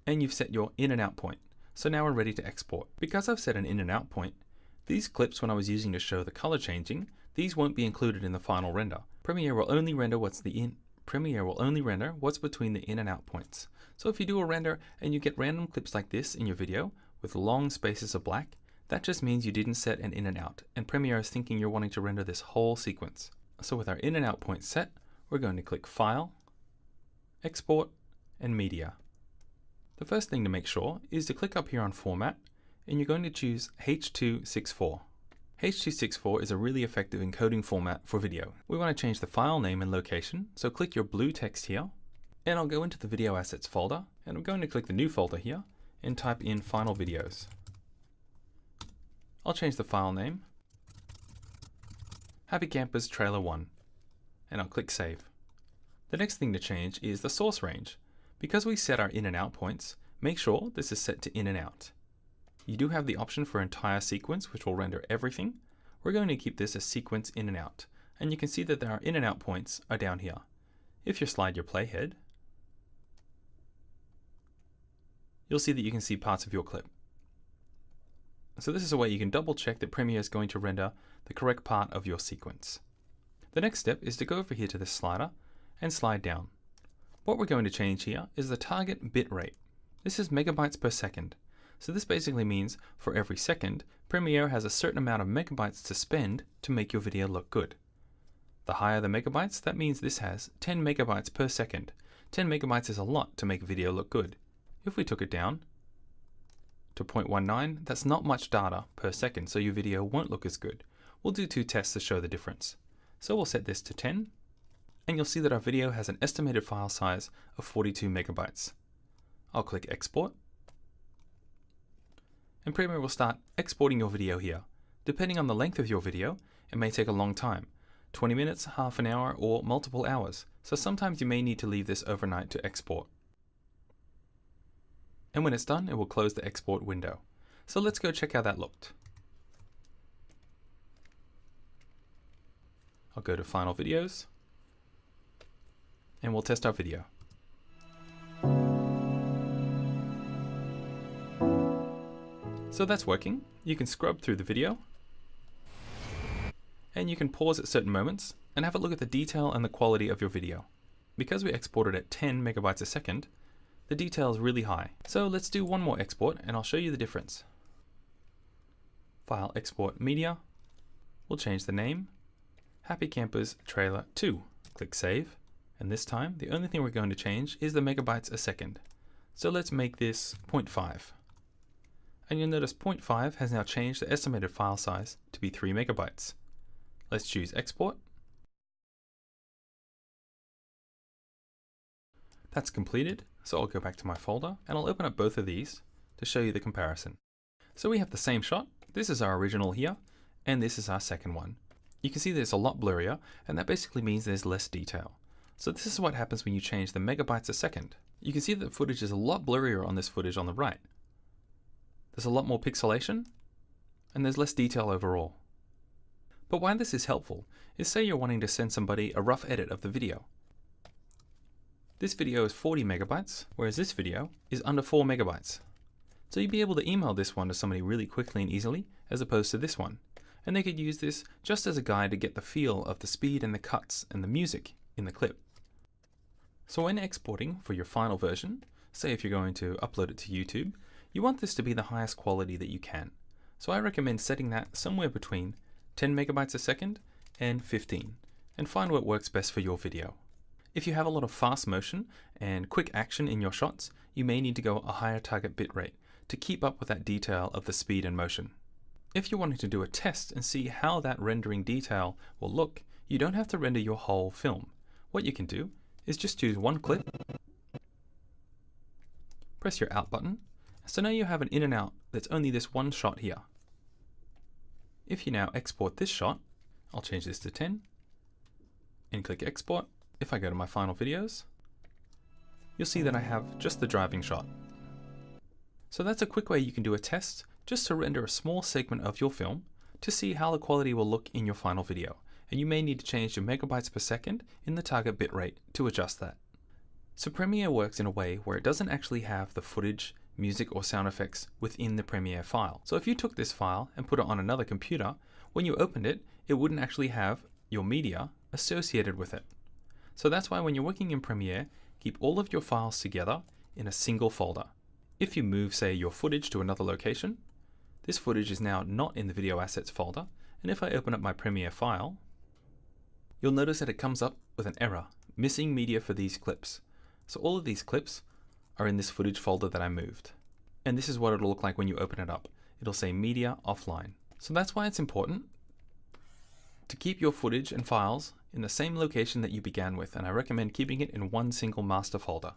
and you've set your in and out point. So now we're ready to export. Because I've set an in and out point, These clips, when I was using to show the color changing, these won't be included in the final render. Premiere will only render what's between the in and out points. So if you do a render and you get random clips like this in your video with long spaces of black, that just means you didn't set an in and out, and Premiere is thinking you're wanting to render this whole sequence. So with our in and out points set, we're going to click File, Export, and Media. The first thing to make sure is to click up here on Format, and you're going to choose H.264. H.264 is a really effective encoding format for video. We want to change the file name and location, so click your blue text here, and I'll go into the Video Assets folder, and I'm going to click the new folder here, and type in Final Videos. I'll change the file name, Happy Campers Trailer 1, and I'll click Save. The next thing to change is the source range. Because we set our in and out points, make sure this is set to in and out. You do have the option for entire sequence, which will render everything. We're going to keep this as sequence in and out, and you can see that our in and out points are down here. If you slide your playhead, you'll see that you can see parts of your clip. So this is a way you can double check that Premiere is going to render the correct part of your sequence. The next step is to go over here to this slider and slide down. What we're going to change here is the target bit rate. This is megabytes per second. So this basically means for every second, Premiere has a certain amount of megabytes to spend to make your video look good. The higher the megabytes, that means this has 10 megabytes per second. 10 megabytes is a lot to make a video look good. If we took it down to 0.19, that's not much data per second, so your video won't look as good. We'll do 2 tests to show the difference. So we'll set this to 10, and you'll see that our video has an estimated file size of 42 megabytes. I'll click Export, and Premiere will start exporting your video here. Depending on the length of your video, it may take a long time, 20 minutes, half an hour, or multiple hours. So sometimes you may need to leave this overnight to export. And when it's done, it will close the export window. So let's go check how that looked. I'll go to Final Videos, and we'll test our video. So that's working. You can scrub through the video, and you can pause at certain moments and have a look at the detail and the quality of your video. Because we exported at 10 megabytes a second, the detail is really high. So let's do one more export and I'll show you the difference. File, Export, Media. We'll change the name, Happy Campers Trailer 2. Click Save. And this time, the only thing we're going to change is the megabytes a second. So let's make this 0.5. And you'll notice 0.5 has now changed the estimated file size to be 3 megabytes. Let's choose Export. That's completed, so I'll go back to my folder and I'll open up both of these to show you the comparison. So we have the same shot. This is our original here, and this is our second one. You can see that it's a lot blurrier, and that basically means there's less detail. So this is what happens when you change the megabytes a second. You can see that the footage is a lot blurrier on this footage on the right. There's a lot more pixelation, and there's less detail overall. But why this is helpful is, say you're wanting to send somebody a rough edit of the video. This video is 40 megabytes, whereas this video is under 4 megabytes. So you'd be able to email this one to somebody really quickly and easily, as opposed to this one. And they could use this just as a guide to get the feel of the speed and the cuts and the music in the clip. So when exporting for your final version, say if you're going to upload it to YouTube, you want this to be the highest quality that you can. So I recommend setting that somewhere between 10 megabytes a second and 15, and find what works best for your video. If you have a lot of fast motion and quick action in your shots, you may need to go a higher target bitrate to keep up with that detail of the speed and motion. If you're wanting to do a test and see how that rendering detail will look, you don't have to render your whole film. What you can do is just choose one clip, press your out button, so now you have an in and out that's only this one shot here. If you now export this shot, I'll change this to 10 and click Export. If I go to my final videos, you'll see that I have just the driving shot. So that's a quick way you can do a test just to render a small segment of your film to see how the quality will look in your final video. And you may need to change your megabytes per second in the target bitrate to adjust that. So Premiere works in a way where it doesn't actually have the footage music or sound effects within the Premiere file. So if you took this file and put it on another computer, when you opened it, it wouldn't actually have your media associated with it. So that's why when you're working in Premiere, keep all of your files together in a single folder. If you move, say, your footage to another location, this footage is now not in the video assets folder, and if I open up my Premiere file, you'll notice that it comes up with an error, missing media for these clips. So all of these clips are in this footage folder that I moved. And this is what it'll look like when you open it up. It'll say media offline. So that's why it's important to keep your footage and files in the same location that you began with, and I recommend keeping it in one single master folder.